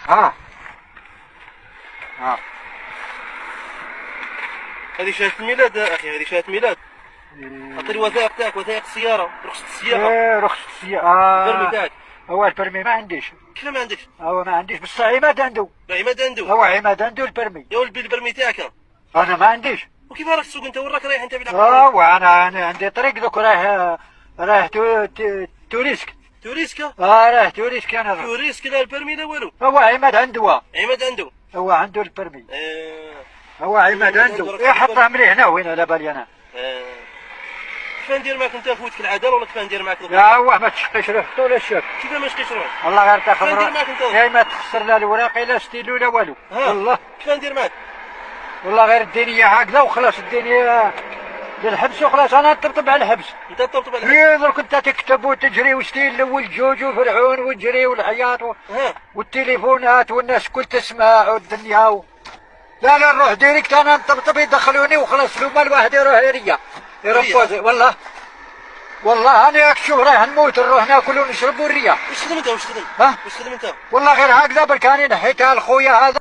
ها ها. هذه شهادة ميلاد اخي، هذه شهادة ميلاد. عطي الوثائق تاعك، وثائق السيارة، رخصة السياقة. ايه رخصة السيارة. البرمي تاعك. هو البرمي ما عنديش. كيف ما عندكش؟ هو ما عنديش بس عماد عنده. لا عماد عنده. هو عماد عنده البرمي. يا ولد البرمي تاعك. انا ما عنديش. وكيف راك تسوق انت؟ وراك رايح انت بالعقل؟ وانا عندي طريق ذوك رايح توريسك. توريسكا؟ رايح توريسك انا. توريسكا لا البرمي لا والو. هو عماد عنده. عماد عنده. هو عنده البرمي. هو عماد عماد عنده. عنده. يحطها مليح هنا وين على بالي انا. كيف ندير معك انت فوتك العدل ولا كيف ندير معك؟ لا هو ما تشقيش روحك ولا الشك. كيف ما نشقيش روحك؟ والله غير تاخذ كيف ندير معك انت؟ يا ما تخسر لا الوراق لا ستيلو لا والو. والله كيف ندير معك؟ والله غير الدنيا هكذا وخلاص الدنيا للحبس وخلاص. انا نطبطب على الحبس. انت تطبطب على الحبس؟ ايه درك انت تكتب وتجري وستيل والجوج وفرعون وتجري والحياة والتليفونات والناس كل تسمع والدنيا لا لا نروح ديريكت انا نطبطب يدخلوني وخلاص. لو ما الواحد يروح يريا يربوز والله. والله انا شوف رايح نموت نروح ناكل ونشرب ونريا. وش خدم انت؟ وش خدم؟ ها؟ وش خدم انت؟ والله غير هكذا بركاني نحيتها لخويا هذا.